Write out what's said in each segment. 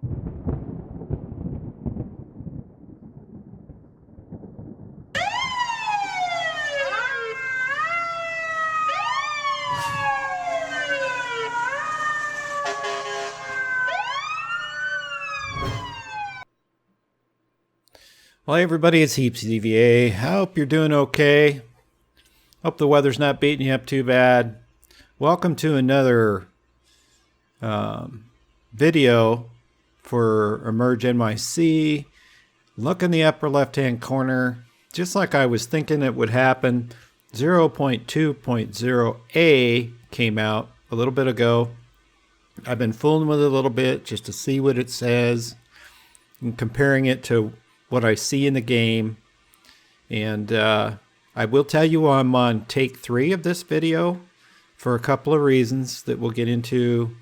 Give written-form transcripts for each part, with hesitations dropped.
Well, hey everybody, it's HeapCVA. Hope you're doing okay. Hope the weather's not beating you up too bad. Welcome to another video for EmergeNYC. Look in the upper left-hand corner. Just like I was thinking it would happen, 0.2.0a came out a little bit ago. I've been fooling with it a little bit just to see what it says and comparing it to what I see in the game. And I will tell you I'm on take 3 of this video for a couple of reasons that we'll get into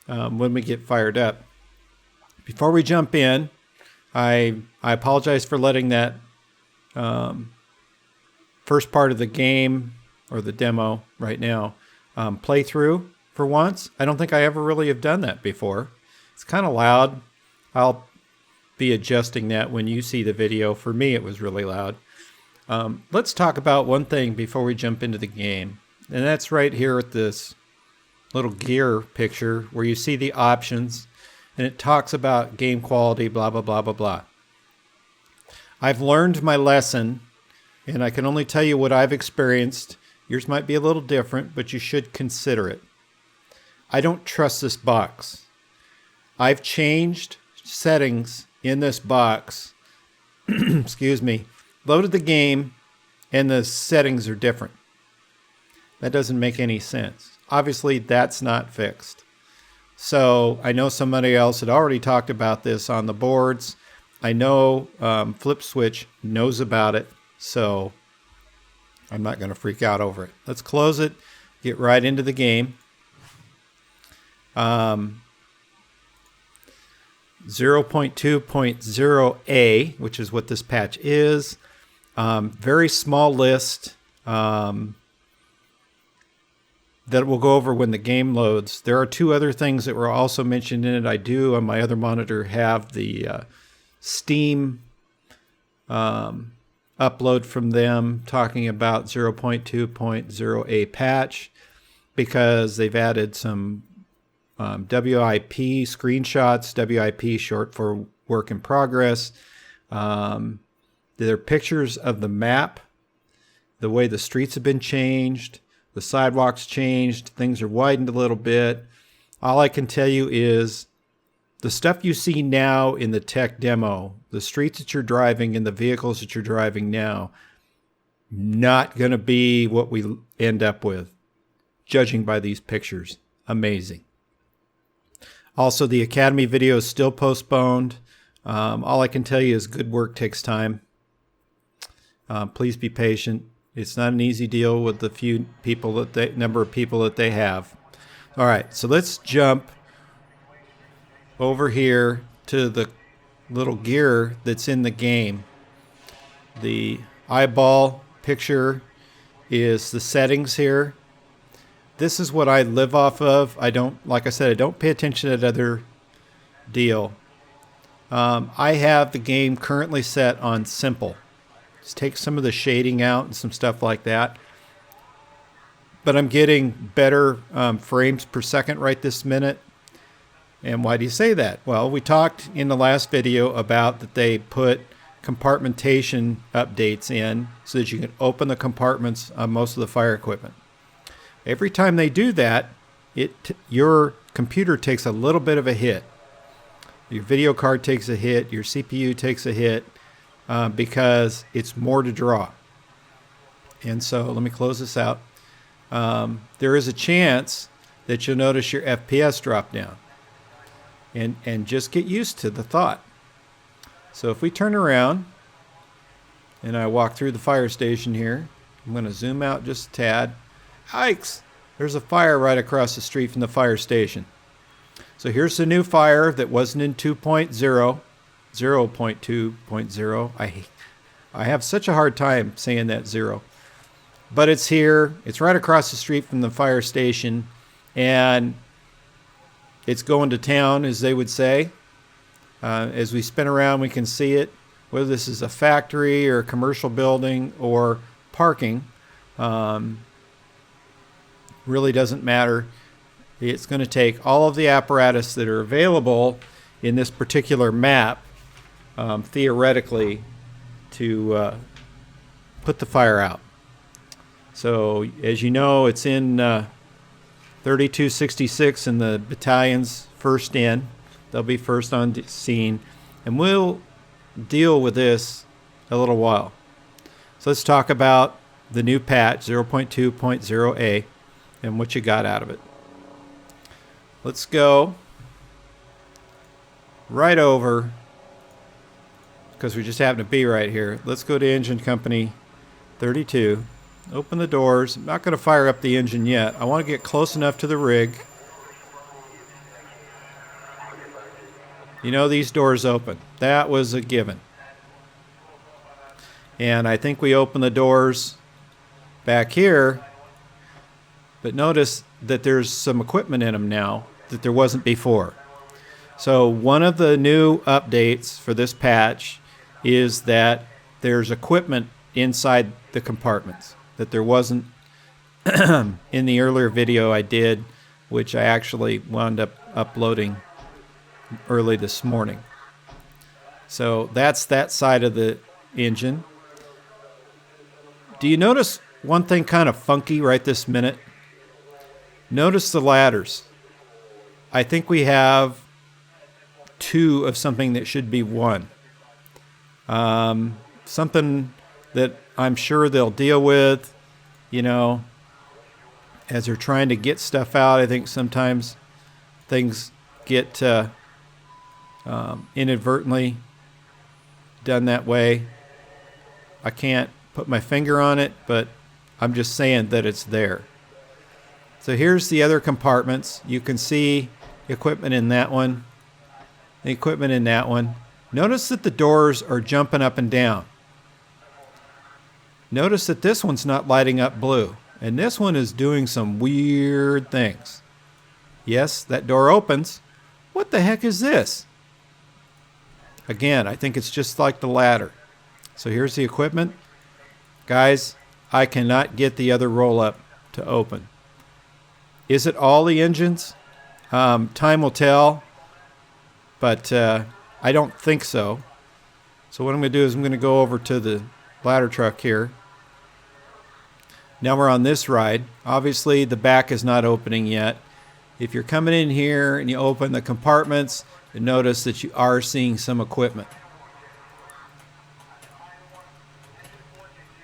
when we get fired up. Before we jump in, I apologize for letting that first part of the game, or the demo right now, play through for once. I don't think I ever really have done that before. It's kind of loud. I'll be adjusting that when you see the video. For me, it was really loud. Let's talk about one thing before we jump into the game, and that's right here at this little gear picture where you see the options, and it talks about game quality, blah, blah, blah, blah, blah. I've learned my lesson, and I can only tell you what I've experienced. Yours might be a little different, but you should consider it. I don't trust this box. I've changed settings in this box, excuse me, loaded the game, and the settings are different. That doesn't make any sense. Obviously, that's not fixed. So I know somebody else had already talked about this on the boards. I know FlipSwitch knows about it, so I'm not going to freak out over it. Let's close it, get right into the game. 0.2.0a, which is what this patch is. Very small list that we'll go over when the game loads. There are 2 other things that were also mentioned in it. I do, on my other monitor, have the Steam upload from them talking about 0.2.0a patch, because they've added some WIP screenshots, WIP short for work in progress. There are pictures of the map, the way the streets have been changed, the sidewalks changed, things are widened a little bit. All I can tell you is the stuff you see now in the tech demo, the streets that you're driving and the vehicles that you're driving now, not going to be what we end up with, judging by these pictures. Amazing. Also, the Academy video is still postponed. All I can tell you is good work takes time. Please be patient. It's not an easy deal with the few people number of people that they have. All right, so let's jump over here to the little gear that's in the game. The eyeball picture is the settings here. This is what I live off of. Like I said, I don't pay attention to that other deal. I have the game currently set on simple. Just take some of the shading out and some stuff like that. But I'm getting better frames per second right this minute. And why do you say that? Well, we talked in the last video about that they put compartmentation updates in so that you can open the compartments on most of the fire equipment. Every time they do that, your computer takes a little bit of a hit. Your video card takes a hit. Your CPU takes a hit because it's more to draw. And so let me close this out. There is a chance that you'll notice your FPS drop down. And just get used to the thought. So if we turn around and I walk through the fire station here, I'm going to zoom out just a tad. Yikes! There's a fire right across the street from the fire station. So here's the new fire that wasn't in 2.0, 0.2.0. I have such a hard time saying that 0. But it's here. It's right across the street from the fire station. And it's going to town, as they would say. As we spin around, we can see it, whether this is a factory or a commercial building or parking. Really doesn't matter. It's going to take all of the apparatus that are available in this particular map, theoretically, to put the fire out. So as you know, it's in 3266 and the battalion's first in. They'll be first on scene, and we'll deal with this a little while. So let's talk about the new patch 0.2.0a and what you got out of it. Let's go right over, because we just happen to be right here. Let's go to Engine Company 32. Open the doors. I'm not going to fire up the engine yet. I want to get close enough to the rig. You know, these doors open. That was a given. And I think we open the doors back here, but notice that there's some equipment in them now that there wasn't before. So one of the new updates for this patch is that there's equipment inside the compartments that there wasn't in the earlier video I did, which I actually wound up uploading early this morning. So that's that side of the engine. Do you notice one thing kind of funky right this minute? Notice the ladders. I think we have two of something that should be one. Something that I'm sure they'll deal with, you know, as they're trying to get stuff out. I think sometimes things get inadvertently done that way. I can't put my finger on it, but I'm just saying that it's there. So here's the other compartments. You can see equipment in that one, the equipment in that one. Notice that the doors are jumping up and down. Notice that this one's not lighting up blue, and this one is doing some weird things. Yes, that door opens. What the heck is this? Again, I think it's just like the ladder. So here's the equipment. Guys, I cannot get the other roll-up to open. Is it all the engines? Time will tell, but I don't think so. So what I'm going to do is I'm going to go over to the ladder truck here. Now we're on this ride. Obviously, the back is not opening yet. If you're coming in here and you open the compartments, you notice that you are seeing some equipment.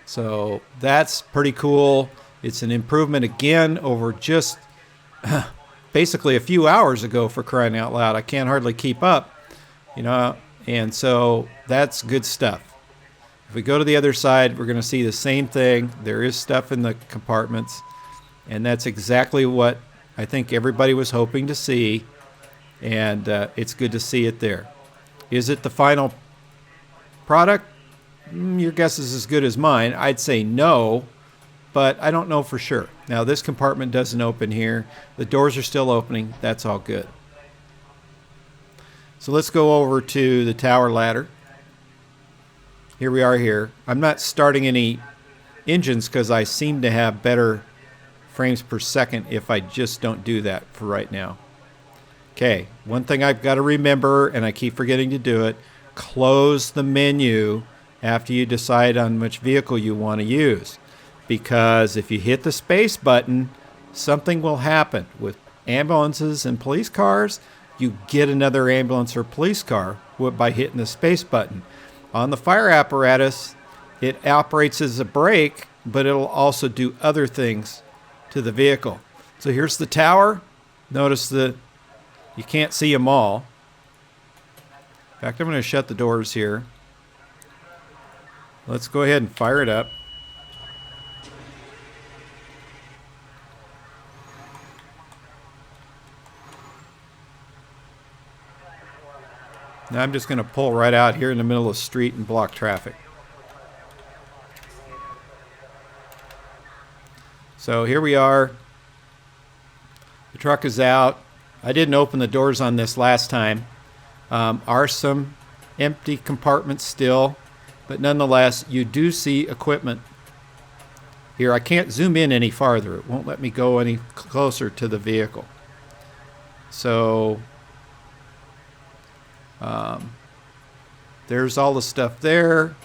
So that's pretty cool. It's an improvement again over just basically a few hours ago, for crying out loud. I can't hardly keep up, you know, and so that's good stuff. If we go to the other side, we're going to see the same thing. There is stuff in the compartments, and that's exactly what I think everybody was hoping to see, and it's good to see it there. Is it the final product? Your guess is as good as mine. I'd say no, but I don't know for sure. Now, this compartment doesn't open here. The doors are still opening. That's all good. So let's go over to the tower ladder. Here we are here. I'm not starting any engines because I seem to have better frames per second if I just don't do that for right now. Okay, one thing I've got to remember, and I keep forgetting to do it, close the menu after you decide on which vehicle you want to use. Because if you hit the space button, something will happen. With ambulances and police cars, you get another ambulance or police car by hitting the space button. On the fire apparatus, it operates as a brake, but it'll also do other things to the vehicle. So here's the tower. Notice that you can't see them all. In fact, I'm going to shut the doors here. Let's go ahead and fire it up. Now I'm just going to pull right out here in the middle of the street and block traffic. So here we are. The truck is out. I didn't open the doors on this last time. Are some empty compartments still, but nonetheless, you do see equipment. Here, I can't zoom in any farther. It won't let me go any closer to the vehicle. So, there's all the stuff there.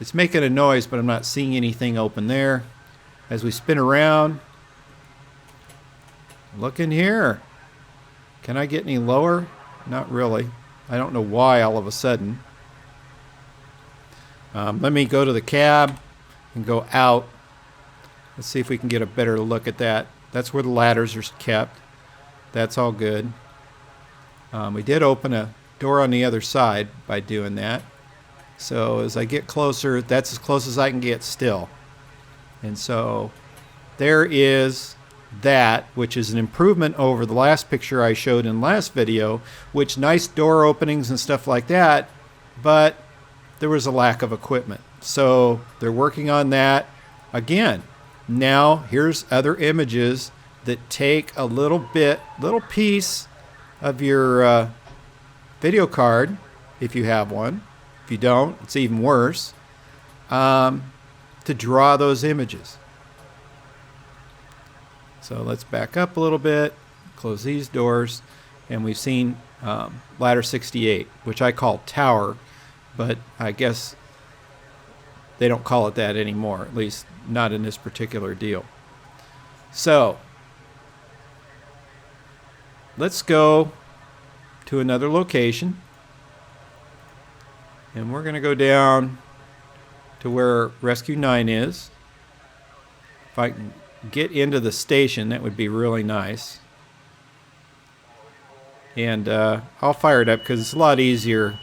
It's making a noise, but I'm not seeing anything open there. As we spin around, look in here. Can I get any lower? Not really. I don't know why all of a sudden. Let me go to the cab and go out. Let's see if we can get a better look at that. That's where the ladders are kept. That's all good. We did open a door on the other side by doing that. So as I get closer, that's as close as I can get still. And so there is that, which is an improvement over the last picture I showed in the last video, which nice door openings and stuff like that, but there was a lack of equipment. So they're working on that. Again, now here's other images that take a little piece of your video card, if you have one. If you don't, it's even worse, to draw those images. So let's back up a little bit, close these doors, and we've seen ladder 68, which I call tower, but I guess they don't call it that anymore, at least not in this particular deal. So let's go to another location, and we're going to go down to where Rescue 9 is. If I can get into the station, that would be really nice. And I'll fire it up because it's a lot easier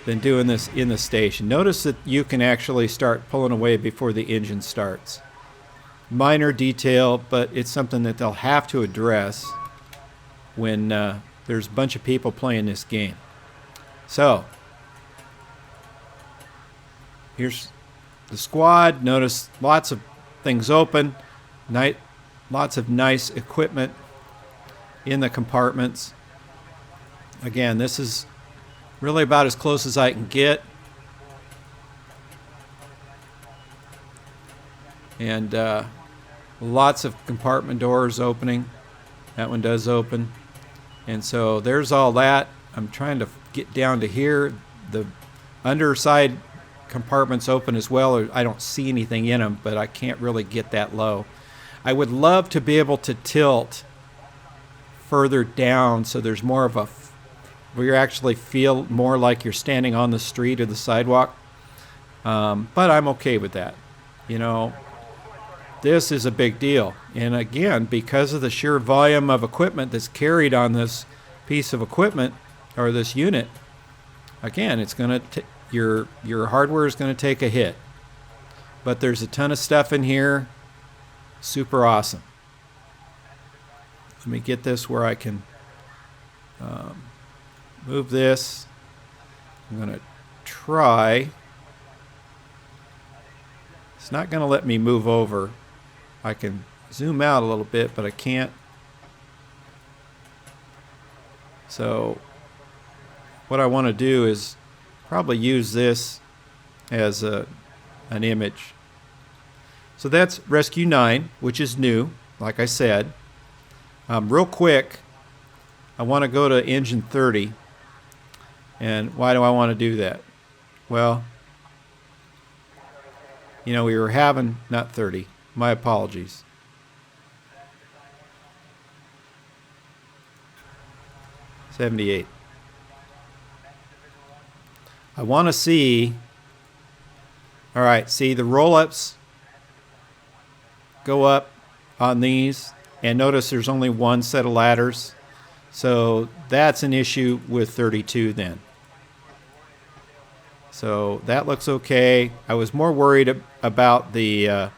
than doing this in the station. Notice that you can actually start pulling away before the engine starts. Minor detail, but it's something that they'll have to address when there's a bunch of people playing this game. So here's the squad. Notice lots of things open. Lots of nice equipment in the compartments. Again, this is really about as close as I can get. And lots of compartment doors opening. That one does open. And so there's all that. I'm trying to get down to here. The underside compartments open as well. I don't see anything in them, but I can't really get that low. I would love to be able to tilt further down so there's more of a where you actually feel more like you're standing on the street or the sidewalk. But I'm okay with that. You know, this is a big deal. And again, because of the sheer volume of equipment that's carried on this piece of equipment or this unit, again, it's going to your hardware is going to take a hit. But there's a ton of stuff in here. Super awesome. Let me get this where I can move this. I'm going to try. It's not going to let me move over. I can zoom out a little bit, but I can't. So what I want to do is probably use this as an image. So that's Rescue 9, which is new, like I said. Real quick, I want to go to engine 30. And why do I want to do that? Well, you know, we were having, not 30, my apologies. '78. I want to see, all right, see the roll-ups go up on these, and notice there's only one set of ladders. So that's an issue with 32 then. So that looks okay. I was more worried about the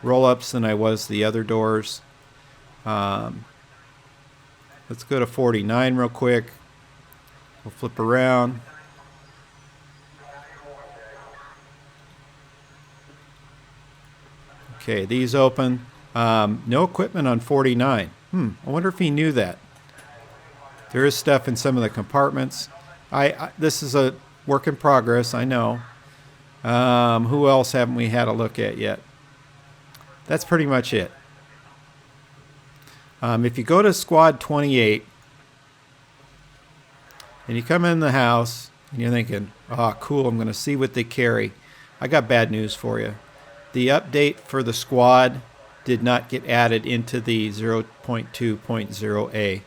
roll-ups than I was the other doors. Let's go to 49 real quick. We'll flip around. Okay, these open. No equipment on 49. I wonder if he knew that. There is stuff in some of the compartments. This is a work in progress, I know. Who else haven't we had a look at yet? That's pretty much it. If you go to Squad 28 and you come in the house and you're thinking, oh, cool, I'm going to see what they carry. I got bad news for you. The update for the squad did not get added into the 0.2.0a.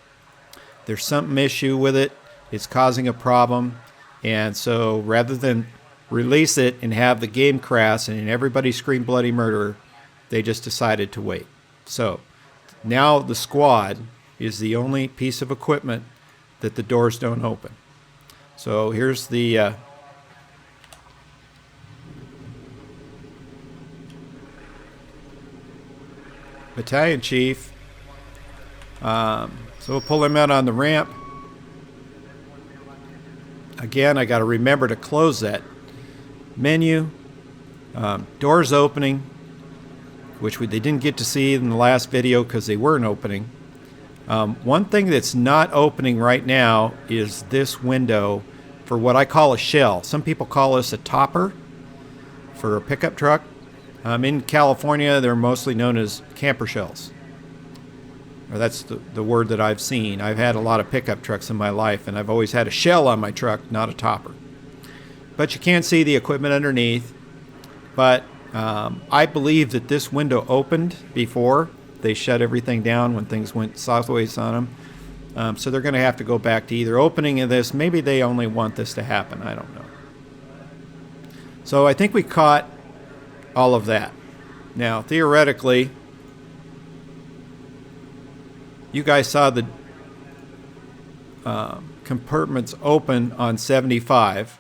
There's some issue with it. It's causing a problem. And so rather than release it and have the game crash and everybody scream bloody murder, they just decided to wait. So now the squad is the only piece of equipment that the doors don't open. So here's the battalion chief. So we'll pull him out on the ramp. Again, I got to remember to close that menu. Doors opening, which they didn't get to see in the last video because they weren't opening. One thing that's not opening right now is this window for what I call a shell. Some people call this a topper for a pickup truck. In California, they're mostly known as camper shells. Or that's the word that I've seen. I've had a lot of pickup trucks in my life, and I've always had a shell on my truck, not a topper. But you can't see the equipment underneath. But I believe that this window opened before they shut everything down when things went sideways on them. So they're going to have to go back to either opening of this. Maybe they only want this to happen. I don't know. So I think we caught all of that. Now, theoretically, you guys saw the compartments open on 75.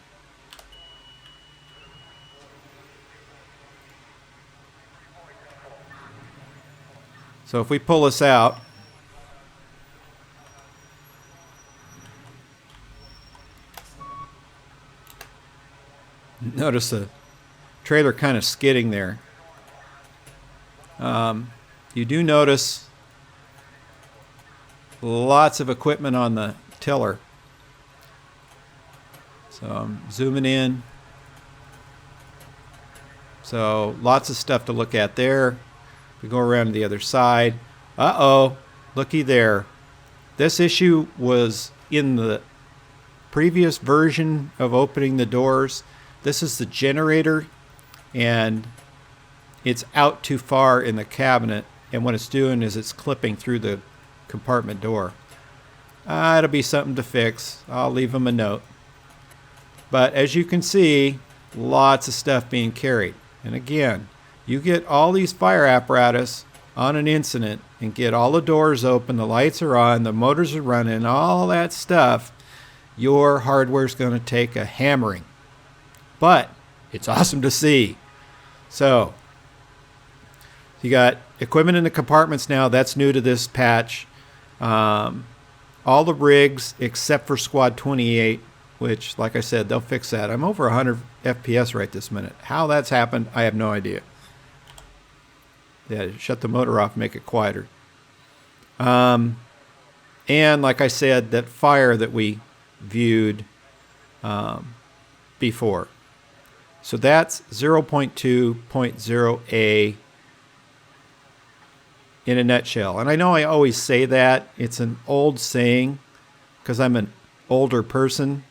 So if we pull this out, notice the trailer kind of skidding there. You do notice lots of equipment on the tiller. So I'm zooming in. So lots of stuff to look at there. We go around to the other side. Uh-oh, looky there. This issue was in the previous version of opening the doors. This is the generator, and it's out too far in the cabinet, and what it's doing is it's clipping through the compartment door. It'll be something to fix. I'll leave them a note. But as you can see, lots of stuff being carried. And again, you get all these fire apparatus on an incident and get all the doors open, the lights are on, the motors are running, all that stuff, your hardware's going to take a hammering. But it's awesome to see. So you got equipment in the compartments now. That's new to this patch. All the rigs except for Squad 28, which, like I said, they'll fix that. I'm over 100 FPS right this minute. How that's happened, I have no idea. Yeah, shut the motor off, make it quieter. And like I said, that fire that we viewed before. So that's 0.2.0a in a nutshell. And I know I always say that. It's an old saying because I'm an older person.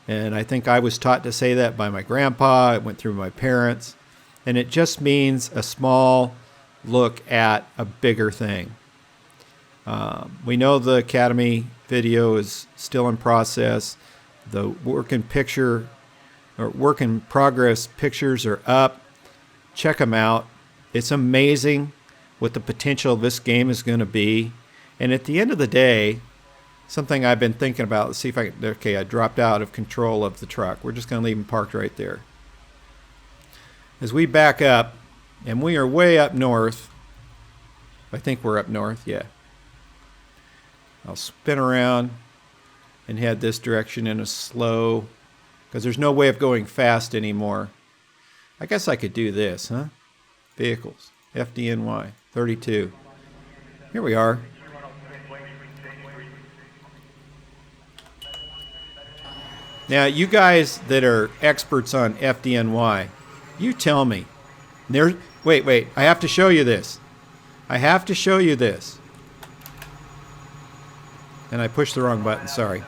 And I think I was taught to say that by my grandpa. It went through my parents. And it just means a small look at a bigger thing. We know the Academy video is still in process. The work in progress pictures are up. Check them out. It's amazing what the potential of this game is going to be. And at the end of the day, something I've been thinking about, let's see if I can, okay, I dropped out of control of the truck. We're just going to leave him parked right there. As we back up, and we are way up north, I think we're up north, yeah. I'll spin around and head this direction in a slow, because there's no way of going fast anymore. I guess I could do this, huh? Vehicles, FDNY, 32. Here we are. Now, you guys that are experts on FDNY, you tell me. Wait, I have to show you this. I have to show you this. And I pushed the wrong button, sorry.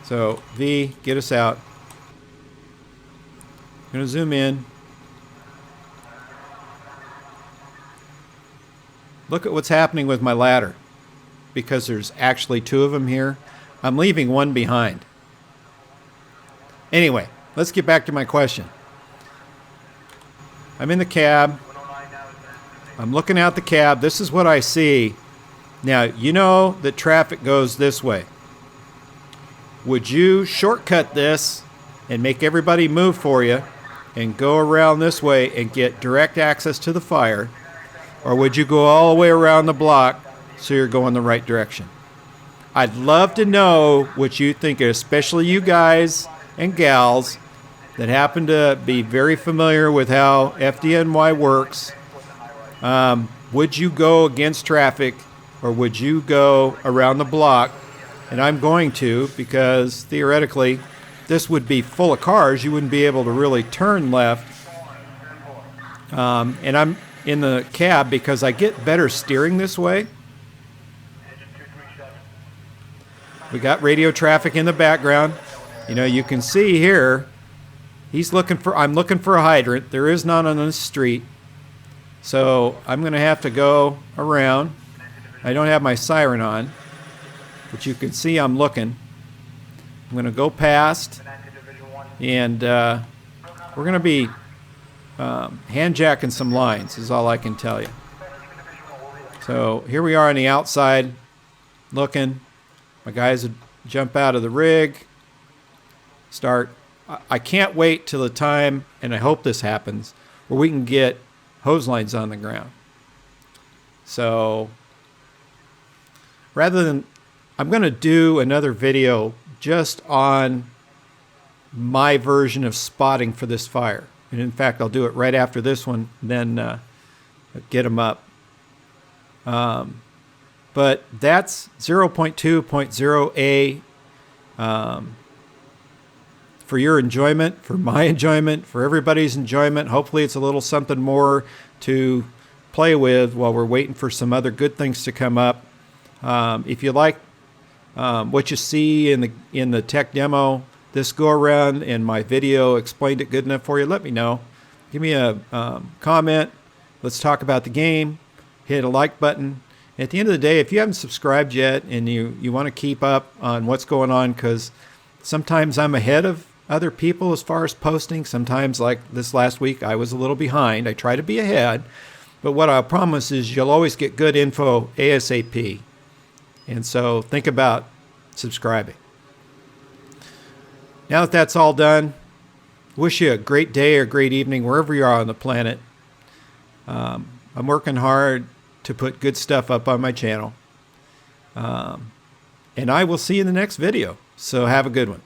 So, V, get us out. I'm going to zoom in. Look at what's happening with my ladder. Because there's actually 2 of them here, I'm leaving one behind. Anyway, let's get back to my question. I'm in the cab. I'm looking out the cab. This is what I see. Now, you know that traffic goes this way. Would you shortcut this and make everybody move for you and go around this way and get direct access to the fire? Or would you go all the way around the block so you're going the right direction? I'd love to know what you think, especially you guys and gals that happen to be very familiar with how FDNY works. Would you go against traffic or would you go around the block? And I'm going to, because theoretically this would be full of cars. You wouldn't be able to really turn left. And I'm in the cab because I get better steering this way. We got radio traffic in the background. You know, you can see here, I'm looking for a hydrant. There is none on this street. So I'm going to have to go around. I don't have my siren on, but you can see I'm looking. I'm going to go past, and we're going to be hand-jacking some lines is all I can tell you. So here we are on the outside looking. My guys would jump out of the rig, start. I can't wait till the time, and I hope this happens, where we can get hose lines on the ground. So rather than, I'm going to do another video just on my version of spotting for this fire. And in fact, I'll do it right after this one, then get them up. But that's 0.2.0a for your enjoyment, for my enjoyment, for everybody's enjoyment. Hopefully it's a little something more to play with while we're waiting for some other good things to come up. If you like what you see in the tech demo this go around and my video explained it good enough for you, let me know. Give me a comment. Let's talk about the game. Hit a like button. At the end of the day, if you haven't subscribed yet and you want to keep up on what's going on, because sometimes I'm ahead of other people as far as posting. Sometimes, like this last week, I was a little behind. I try to be ahead. But what I'll promise is you'll always get good info ASAP. And so think about subscribing. Now that that's all done, wish you a great day or great evening wherever you are on the planet. I'm working hard to put good stuff up on my channel. And I will see you in the next video. So have a good one.